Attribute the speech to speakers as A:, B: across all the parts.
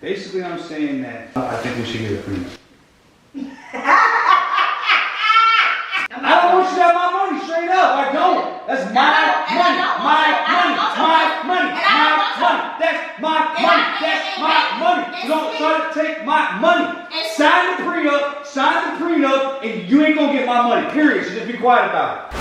A: Basically, I'm saying that I think we should get a prenup. I don't want you to have my money, straight up. I don't. That's my money. My money. My money. My money. That's my money. That's my money. You don't try to take my money. Sign the prenup. Sign the prenup, and you ain't gonna get my money. Period. So just be quiet about it.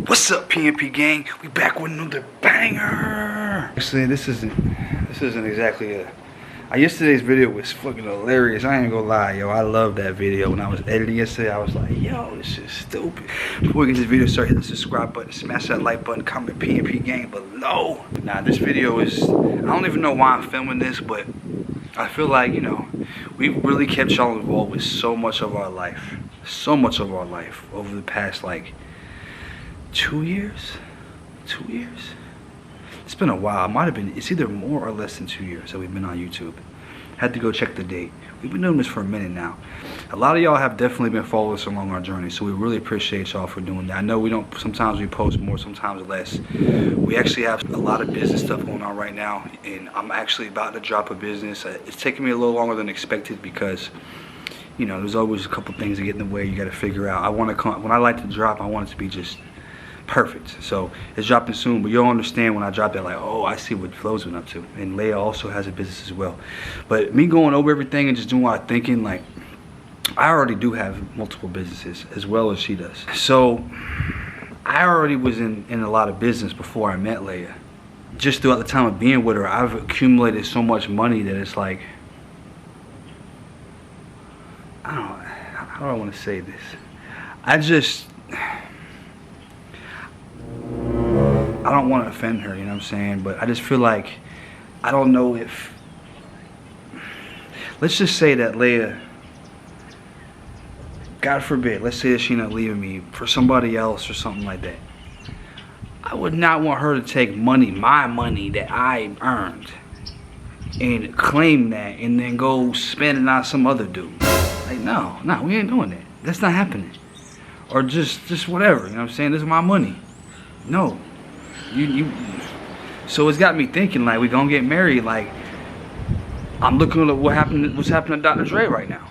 A: What's up, PNP gang? We back with another banger. Actually, this isn't exactly a. Yesterday's video was fucking hilarious. I ain't gonna lie, yo. I love that video. When I was editing yesterday, I was like, yo, this is stupid. Before we get this video started, hit the subscribe button, smash that like button, comment PNP gang below. Nah, this video is. I don't even know why I'm filming this, but I feel like, you know, we've really kept y'all involved with so much of our life. So much of our life over the past, like, 2 years? 2 years? It's been a while. It might have been, it's either more or less than 2 years that we've been on YouTube. Had to go check the date. We've been doing this for a minute now. A lot of y'all have definitely been following us along our journey, so we really appreciate y'all for doing that. I know we don't, sometimes we post more, sometimes less. We actually have a lot of business stuff going on right now, and I'm actually about to drop a business. It's taking me a little longer than expected because, you know, there's always a couple things that get in the way you got to figure out. When I like to drop, I want it to be just perfect. So it's dropping soon, but you'll understand when I drop that, like, oh, I see what Flo's been up to. And Leia also has a business as well. But me going over everything and just doing what I'm thinking, like, I already do have multiple businesses as well as she does. So I already was in a lot of business before I met Leia. Just throughout the time of being with her, I've accumulated so much money that it's like, I don't know, how do I want to say this? I don't want to offend her, you know what I'm saying? But I just feel like, I don't know if, let's just say that Leia, God forbid, let's say that she's not leaving me for somebody else or something like that. I would not want her to take money, my money that I earned, and claim that and then go spend it on some other dude. Like, no, we ain't doing that. That's not happening. Or just whatever, you know what I'm saying? This is my money. No. So it's got me thinking, like, we gonna get married. Like, I'm looking at what's happening to Dr. Dre right now,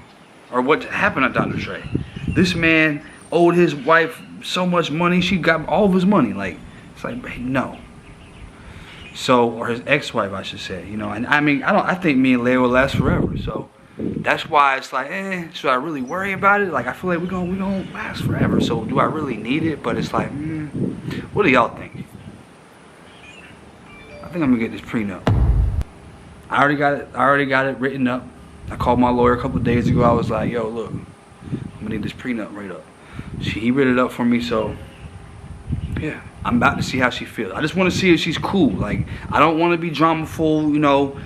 A: or what happened to Dr. Dre. This man owed his wife so much money, she got all of his money. Like, it's like, no. So, or his ex-wife, I should say. You know, and I mean, I think me and Leia will last forever. So that's why it's like, should I really worry about it? Like, I feel like we're gonna last forever. So do I really need it? But it's like, what do y'all think? I think I'm gonna get this prenup. I already got it written up. I called my lawyer a couple days ago. I was like, yo, look, I'm gonna need this prenup right up. He wrote it up for me, so yeah, I'm about to see how she feels. I just want to see if she's cool. Like, I don't want to be dramaful, you know.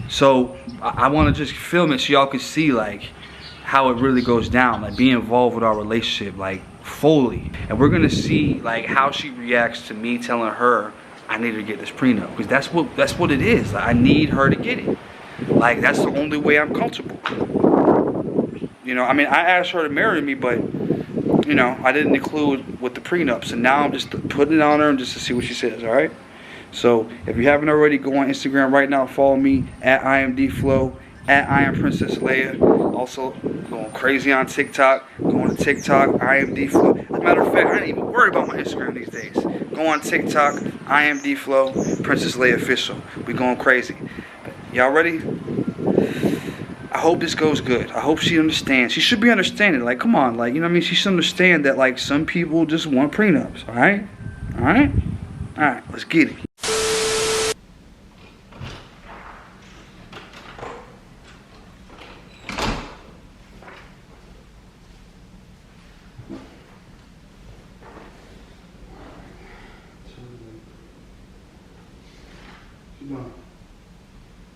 A: So I want to just film it so y'all can see, like, how it really goes down, like, be involved with our relationship, like, fully. And we're gonna see, like, how she reacts to me telling her I need her to get this prenup, because that's what it is. Like, I need her to get it. Like, that's the only way I'm comfortable. You know, I mean, I asked her to marry me, but, you know, I didn't include with the prenup. So now I'm just putting it on her just to see what she says, all right? So if you haven't already, go on Instagram right now. Follow me at PHlo, at PrincessxPhlo. Also, going crazy on TikTok. Going to TikTok, PHlo. As a matter of fact, I ain't even worry about my Instagram these days. Go on TikTok, PHlo, Princess Leia Official. We going crazy. Y'all ready? I hope this goes good. I hope she understands. She should be understanding. Like, come on, like, you know what I mean? She should understand that, like, some people just want prenups. All right? All right? All right, let's get it.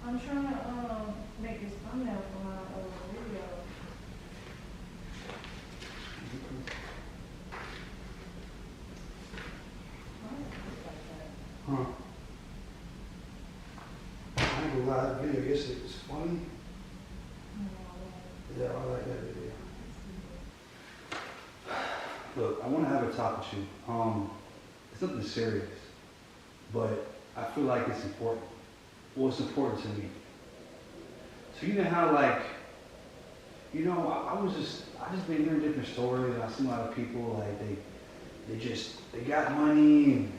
B: I'm trying to make this thumbnail for my video. Like that.
A: Huh. I ain't gonna lie, that video yesterday was funny. Yeah, I like that video. Look, I want to have a talk with you. It's nothing serious, but I feel like it's important. Well, it's important to me. So you know how, like, you know, I just been hearing different stories, and I see a lot of people, like, they got money, and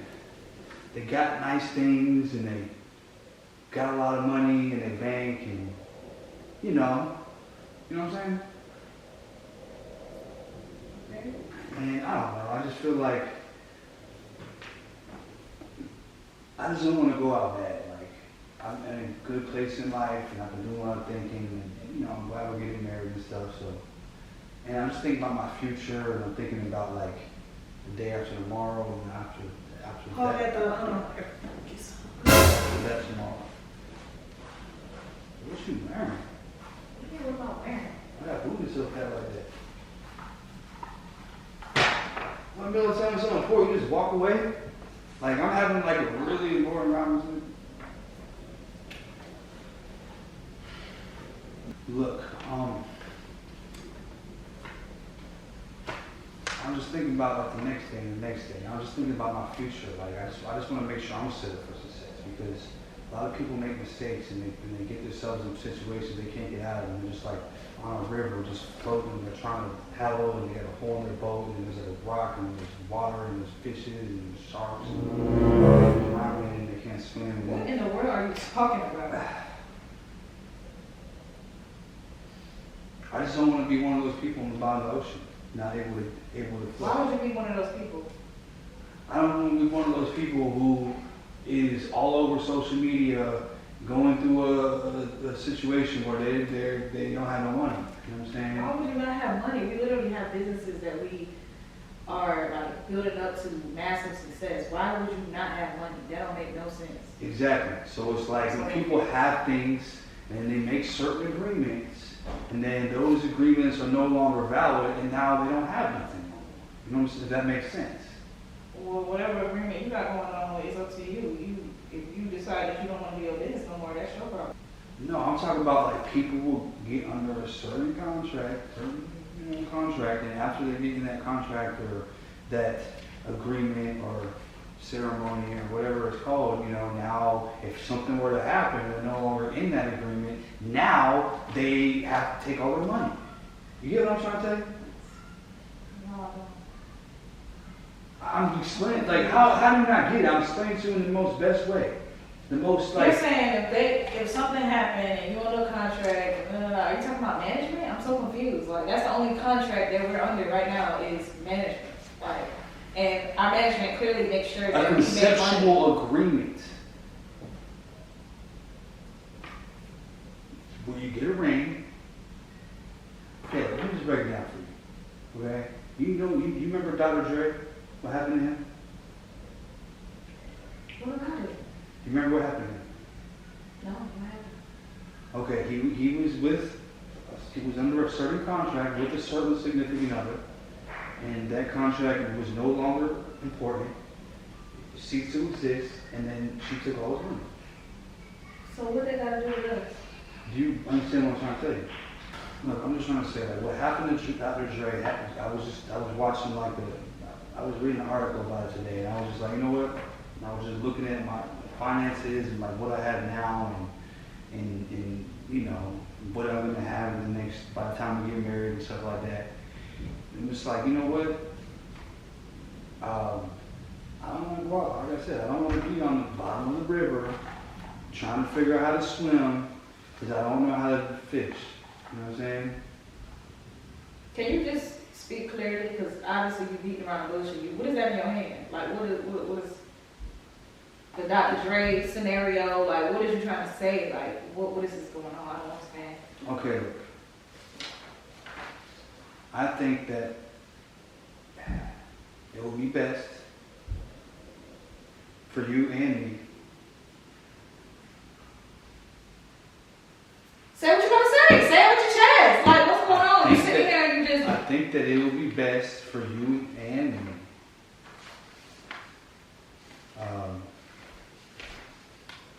A: they got nice things, and they got a lot of money in their bank, and, you know what I'm saying? And I don't know, I just feel like, I just don't want to go out bad. Like, I'm in a good place in life, and I've been doing what I'm thinking, and you know, I'm glad we're getting married and stuff, so. And I'm just thinking about my future, and I'm thinking about, like, the day after tomorrow, and after that. That tomorrow. What you wearing?
B: What am I wearing?
A: I got booties so fat like that. One middle time is so important, you just walk away. Like, I'm having like a really important conversation. Look, I'm just thinking about like the next thing. I'm just thinking about my future. Like, I just want to make sure I'm set up for success, because a lot of people make mistakes and they get themselves in situations they can't get out of, and they're just like on a river, just floating. They're trying to paddle, and they got a hole in their boat, and there's like a rock, and there's water, and there's fishes, and there's sharks, and they're drowning, and they can't swim. And
B: What in the world are you talking about?
A: I just don't want to be one of those people in the bottom of the ocean, not able to float.
B: Why would you be one of those people?
A: I don't want to be one of those people who is all over social media going through a situation where they don't have no money. You know what I'm saying?
B: Why would you not have money? We literally have businesses that we are like building up to massive success. Why would you not have money? That don't make no sense.
A: Exactly. So it's like when people have things and they make certain agreements, and then those agreements are no longer valid, and now they don't have nothing more. You know what I'm saying? If that makes sense.
B: Well, whatever agreement you got going on, it's up to you. If you decide that you don't want to be your business no more, that's your problem.
A: No, I'm talking about like people will get under a certain contract, and after they get in that contract or that agreement or ceremony or whatever it's called, you know, now if something were to happen, they're no longer in that agreement. Now they have to take all their money. You get what I'm trying to tell you?
B: No, I don't.
A: I'm explaining, like, how do you not get it? I'm explaining to you in the most best way. The most, like...
B: You're saying if something happened and you're under a contract, are you talking about management? I'm so confused. Like, that's the only contract that we're under right now is management. Like, and our management clearly makes sure that
A: a conceptual agreement. Where you get a ring. Okay, let me just break it down for you. Okay? You remember Dr. Dre? What happened to him?
B: What about it?
A: You remember what happened to him?
B: No, what happened?
A: Okay, he was under a certain contract with a certain significant other, and that contract was no longer important. It ceased to exist, and then she took all his money.
B: So what they got to do with us?
A: Do you understand what I'm trying to tell you? Look, I'm just trying to say, like, what happened to Dr. Dre happened. I was watching like I was reading an article about it today, and I was just like, you know what? And I was just looking at my finances and like what I have now, and you know what I'm gonna have in the next, by the time we get married and stuff like that. And it's like, you know what? I don't want to go out. Like I said, I don't want to be on the bottom of the river trying to figure out how to swim because I don't know how to fish. You know what I'm saying?
B: Can you just speak clearly? Because obviously you're beating around the bush. What is that in your hand? Like, what is the Dr. Dre scenario? Like, what is you trying to say? Like, what is this going on? I don't understand.
A: Okay, look. I think that it will be best for you and me.
B: Say what you're going to say. Say it with your chest. Like, what's going on? You sitting here and you just...
A: I think that it will be best for you and me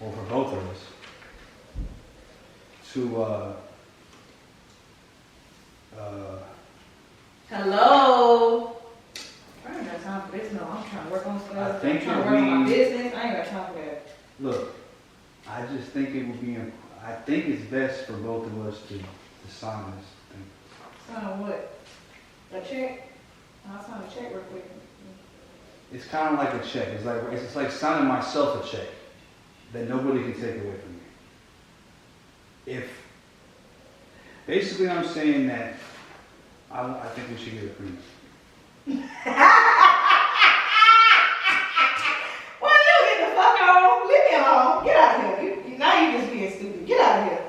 A: or for both of us, to
B: hello. I ain't got time for this. No, I'm trying to work on stuff.
A: I think
B: I'm trying to work on my business. I ain't got time for that.
A: Look, I just think it would be. I think it's best for both of us to sign this thing.
B: Sign what? A check? I'll sign a check real quick.
A: It's kind of like a check. It's like signing myself a check that nobody can take away from me. If basically I'm saying that I think we should get a prenup.
B: Well, you get the fuck on. Leave me alone. Get out of here. Now you just being stupid. Get out of here.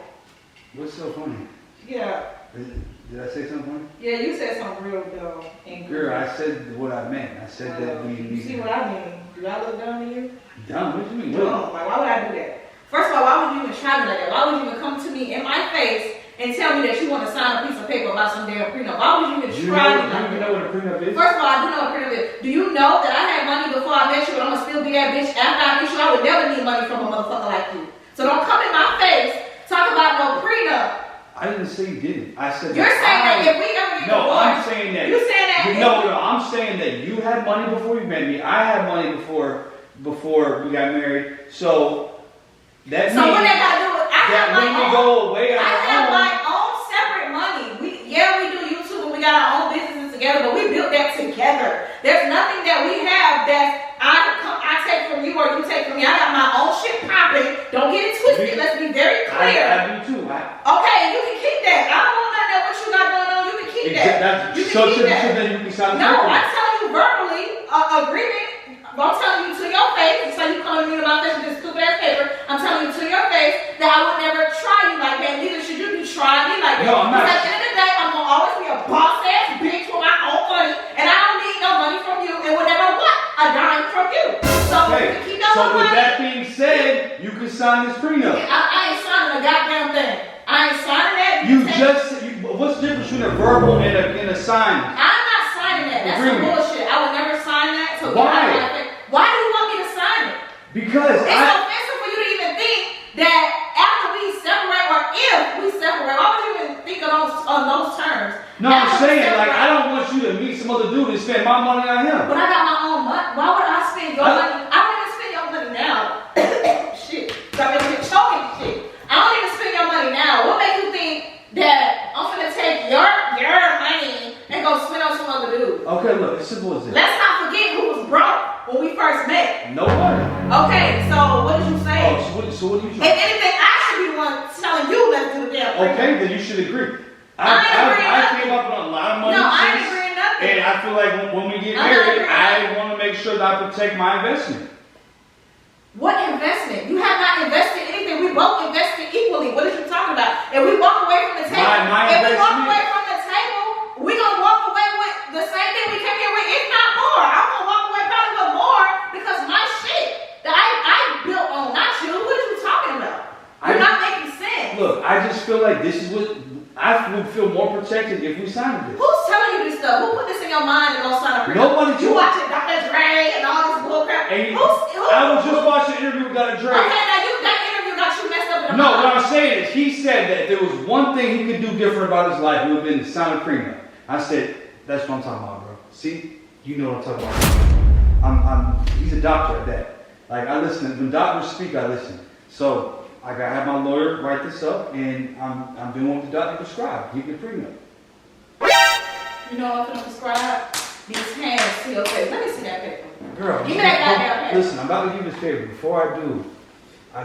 A: What's so funny?
B: Get out.
A: Did I say something funny?
B: Yeah, you said something real dumb. And
A: Girl, I said what I meant. I said that we
B: You see what I mean? Do I look dumb to you?
A: Dumb? What do you mean?
B: Dumb. Like, why would I do that? First of all, why would you even try me like that? Why would you even come to me in my face and tell me that you want to sign a piece of paper about some damn prenup? Why would you even try me like that?
A: Do you know what a prenup is?
B: First of all, I do know what a prenup is. Do you know that I had money before I met you and I'm going to still be that bitch after I met you? I would never need money from a motherfucker like you. So don't come in my face talk about no prenup.
A: I didn't say you didn't. I said
B: you're saying that if we ever get divorced.
A: No, I'm saying that.
B: You saying that?
A: No, I'm saying that you had money before you met me. I had money before we got married. So that means
B: what that got to do with I have my
A: when we
B: own,
A: go away,
B: I have my own separate money. We do YouTube and we got our own businesses together, but we built that together. There's nothing that we have that I take from you or you take from me. I got my own shit popping. Don't get it twisted. Let's be very clear.
A: I do too.
B: Okay, you can keep that. I don't want none of what you got going on. You can keep that. You can keep that.
A: Then you can sign the
B: No, I'm telling you verbally, agreement. I'm telling you to your face. It's like you calling me to my face with this stupid ass paper. I'm telling you to your face that I would never try you like that. Neither should you be trying me like that.
A: No, I'm not.
B: Because at the end of the day, I'm gonna always be a boss ass bitch with my own money, and I don't need no money from you, and would never want a dime from you. So
A: okay.
B: you can keep that
A: So with
B: money.
A: that being said, you can sign this prenup.
B: I ain't signing a goddamn thing. I ain't signing that.
A: What's the difference between a verbal and a sign?
B: I'm not signing that. That's some bullshit. I would never sign that. So
A: why?
B: Why do you want me to sign it?
A: Because
B: it's offensive for you to even think that after we separate or if we separate, why would you even think of those terms?
A: No, I'm saying like I don't want you to meet some other dude and spend my money on him.
B: But I got my own money. Why would I spend your money? I don't even spend your money now. Shit. Got me choking shit. I don't even spend your money now. What makes you think that I'm gonna take your money and go spend on some other dude?
A: Okay, look, it's simple as this.
B: Let's not forget who was broke when we first met.
A: Nobody.
B: Okay, so what did you say?
A: Oh, so what do you say?
B: If anything, I should be the one telling you let's do the damn thing.
A: Okay, then you should agree.
B: I
A: came up with a lot of money.
B: No, I ain't agreeing nothing.
A: And I feel like when we get married, I want to make sure that I protect my investment.
B: What investment? You have not invested anything. We both invested equally. What are you talking about? If we walk away from the table, we walk away from the table, we're going to walk away with the same thing we came here with, if not more. I'm going to walk away probably with more because my shit that I built on, not you. What are you talking about? You're not making sense.
A: Look, I just feel like this is what I would feel more protected if we signed this.
B: Who's telling you this stuff? Who put this in your mind and don't sign up for
A: Nobody.
B: You watching Dr. Dre and all this bullcrap.
A: I was just watching an interview with Dr. Dre.
B: Okay, now that interview got you messed up in the
A: No,
B: mind.
A: what I'm saying is he said that if there was one thing he could do different about his life, it would have been to sign a prenup. I said, that's what I'm talking about, bro. See? You know what I'm talking about. He's a doctor at that. Like, I listen. When doctors speak, I listen. So, I gotta have my lawyer write this up, and I'm doing what the doctor prescribed. Give the prenup.
B: You know what I'm gonna prescribe? These hands to your face. Let me see that paper.
A: Girl,
B: give me that goddamn paper.
A: Listen, I'm about to give this paper. Before I do, I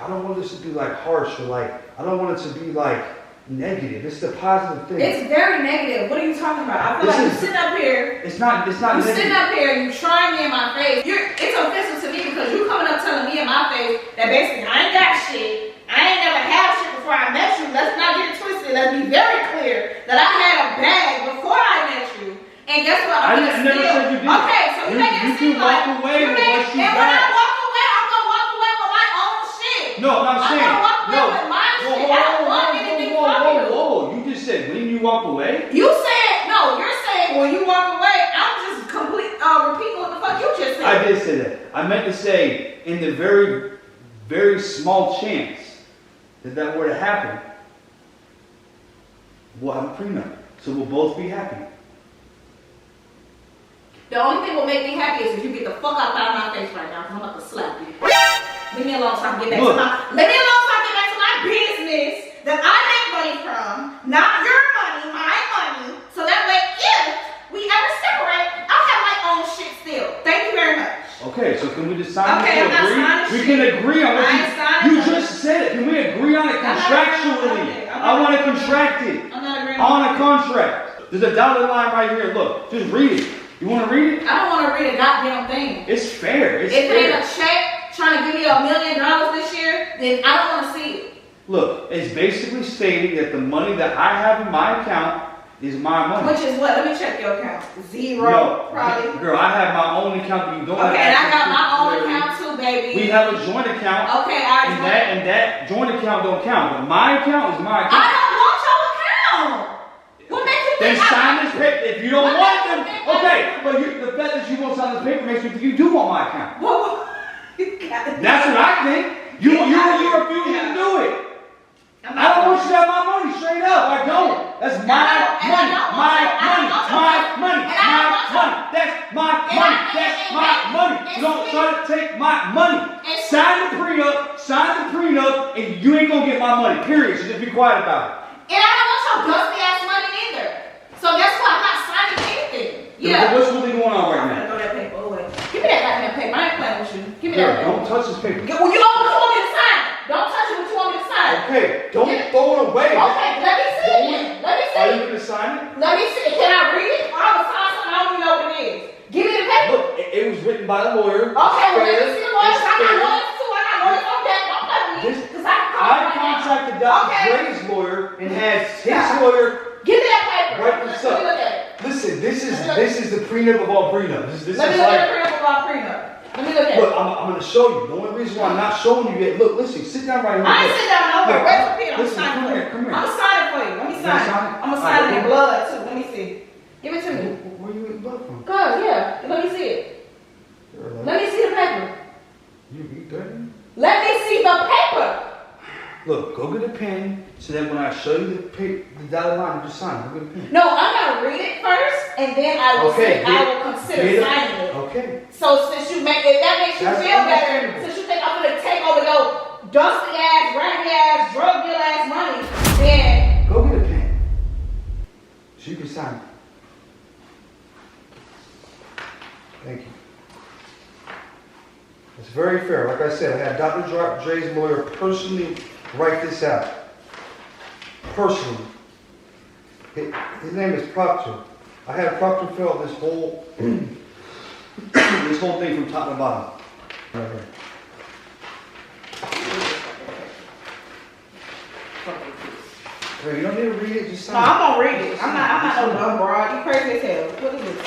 A: don't want this to be like harsh or like, I don't want it to be like negative. It's the positive thing.
B: It's very negative. What are you talking about? I feel like you're sitting up here.
A: It's not
B: You're
A: negative.
B: sitting up here and you trying me in my face. It's offensive to me because you coming up telling me in my face that basically I ain't got shit. I ain't never had shit before I met you. Let's not get it twisted. Let's be very clear that I had a bag before I met you. And guess what?
A: I never said you did.
B: Okay, so you make it seem like
A: walk away with what you
B: and
A: got.
B: when I walk away, I'm gonna walk away with my own shit.
A: No, I'm saying.
B: I'm gonna walk away with my shit. I don't want anything from you.
A: Whoa. You just said when you walk away?
B: You said, no, you're saying when you walk away, I'm just repeating what the fuck you just said.
A: I did say that. I meant to say in the very very small chance that that were to happen, we'll have a prenup. So we'll both be happy.
B: The only thing that will make me happy is if you get the fuck out of my face right now, because I'm about to slap you. Leave me alone so I can get back to my leave me alone so I can get back to my business that I make money from, not your money, my money. So that way if we ever separate, I'll have my own shit still. Thank you very much.
A: Okay, so can we just sign
B: okay,
A: this to agree? We can agree on what you just said. Can we agree on it contractually? I want to contract it.
B: I'm not agreeing
A: on a contract. There's a dotted line right here. Look, just read it. You want to read it?
B: I don't want to read a goddamn thing.
A: It's fair. It's
B: if
A: fair.
B: it ain't a check trying to give you $1 million this year, then I don't want to see it.
A: Look, it's basically stating that the money that I have in my account is my money.
B: Which is what? Let me check your account. Zero,
A: no,
B: probably.
A: Girl, I have my own account. You don't have
B: okay, and I got my own
A: clearly.
B: account too, baby.
A: We have a joint account.
B: Okay,
A: and that joint account don't count. But my account is my account.
B: I don't want your account. What makes you
A: then
B: think
A: sign this paper. If you don't want them, okay. But the fact that you won't sign this paper makes me think you do want my account. That's what I think. You refuse to do it. I don't want you to have my money straight up. I don't. That's my money. My money. That's my money. That's my money. You don't try to take my money. Sign the prenup, and you ain't gonna get my money. Period. So just be quiet about
B: it. And I don't want your dusty ass money either. So guess what? I'm not signing anything.
A: Yeah. What's really going on right now?
B: Throw that paper away. Give me that goddamn paper. I ain't playing with you. Give me that paper.
A: Don't touch this paper.
B: Well, you know what you want me to sign. Don't touch it. What you want me to sign.
A: Okay. Don't throw it away.
B: Okay. Let me see it. Let me see it.
A: Are you gonna sign it?
B: Let me see it. Can I read it? Or I'm gonna sign something I don't even know what it is. Give me the paper.
A: Look, it was written by a lawyer.
B: Okay. Well, let me see the lawyers. I got lawyers too. I got lawyers on deck. Don't play with me. Because I
A: contracted Dr. Dre's lawyer and has his lawyer.
B: Give me that paper.
A: Write this up.
B: Let me look at it.
A: Listen, this is the prenup of all prenups. This
B: Let me look at the prenup of all prenup. Let me look at it.
A: Look, I'm going to show you. The only reason why I'm not showing you yet. Look, listen, sit down right here.
B: I ain't sit down nowhere. Where's the pen?
A: Listen, come here.
B: I'm going to sign it for you. Let me sign it. I'm going to sign it in blood too. Let me see. Give it to me.
A: Where you getting blood from?
B: Good, yeah. Let me see it. Let me see the paper.
A: You dirty?
B: Let me see the paper.
A: Look, go get a pen so that when I show you the paper, the dotted line, you just sign. Go get a pen.
B: No, I'm gonna read it first, and then I will consider signing it.
A: Okay.
B: So since you make it, that makes you feel better. Since you think I'm gonna take over your dusty ass, raggedy ass, drug deal ass money, then
A: go get a pen so you can sign it. Thank you. It's very fair. Like I said, I had Dr. Dre's lawyer personally write this out. Personally. His name is Proctor. I had Proctor fill out this whole this whole thing from top to bottom. Right here. Wait, you don't need to read it, just sign it.
B: No, I'm gonna read it. I'm not no dumb broad. You crazy as hell. What is this?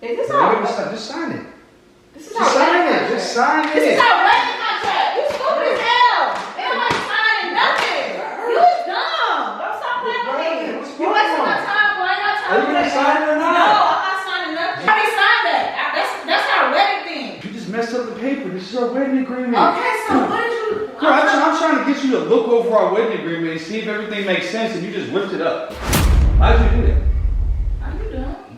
B: Is this all?
A: Just sign it.
B: This is just sign it.
A: Just sign it.
B: This is our wedding contract. You stupid as hell. Ain't nobody signing nothing. You is dumb. Don't stop playing with me. You wasting my time, boy. I ain't got time.
A: Are you gonna sign it or not?
B: No, I'm not signing nothing. How do you sign that? That's our wedding thing.
A: You just messed up the paper. This is our wedding agreement.
B: Okay, so what did you?
A: Girl, I'm trying to get you to look over our wedding agreement and see if everything makes sense, and you just ripped it up. How'd you do that?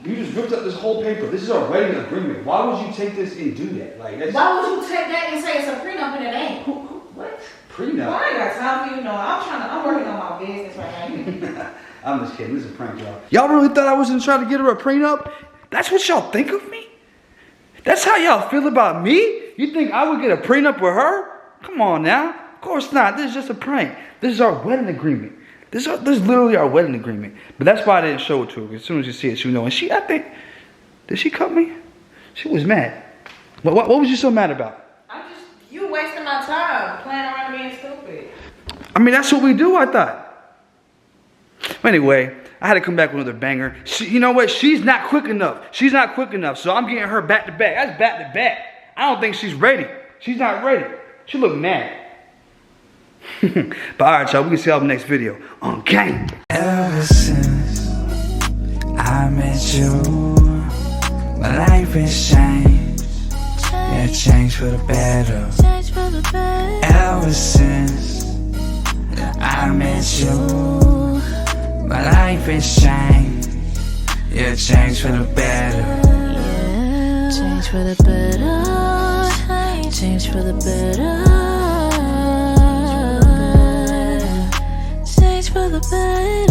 A: You just ripped up this whole paper. This is our wedding agreement. Why would you take this and do that? Like,
B: why would you take that and say it's a prenup and it ain't? What?
A: Prenup?
B: Well, I ain't got time for you. No, I'm working on my business right now.
A: I'm just kidding. This is a prank, y'all. Y'all really thought I wasn't trying to get her a prenup? That's what y'all think of me? That's how y'all feel about me? You think I would get a prenup with her? Come on now. Of course not. This is just a prank. This is our wedding agreement. This is literally our wedding agreement. But that's why I didn't show it to her. As soon as you see it, she'll know. And I think, did she cut me? She was mad. What was you so mad about?
B: You wasting my time playing around being stupid.
A: I mean, that's what we do, I thought. Anyway, I had to come back with another banger. You know what? She's not quick enough. She's not quick enough. So I'm getting her back to back. That's back to back. I don't think she's ready. She's not ready. She look mad. But alright, y'all, we can see y'all in the next video on Gang.
C: Ever since I met you, my life has changed. Yeah, change for the better. Ever since I met you, my life has changed. Yeah, change for the better.
D: Change for the better. Change for the better. Change for the better.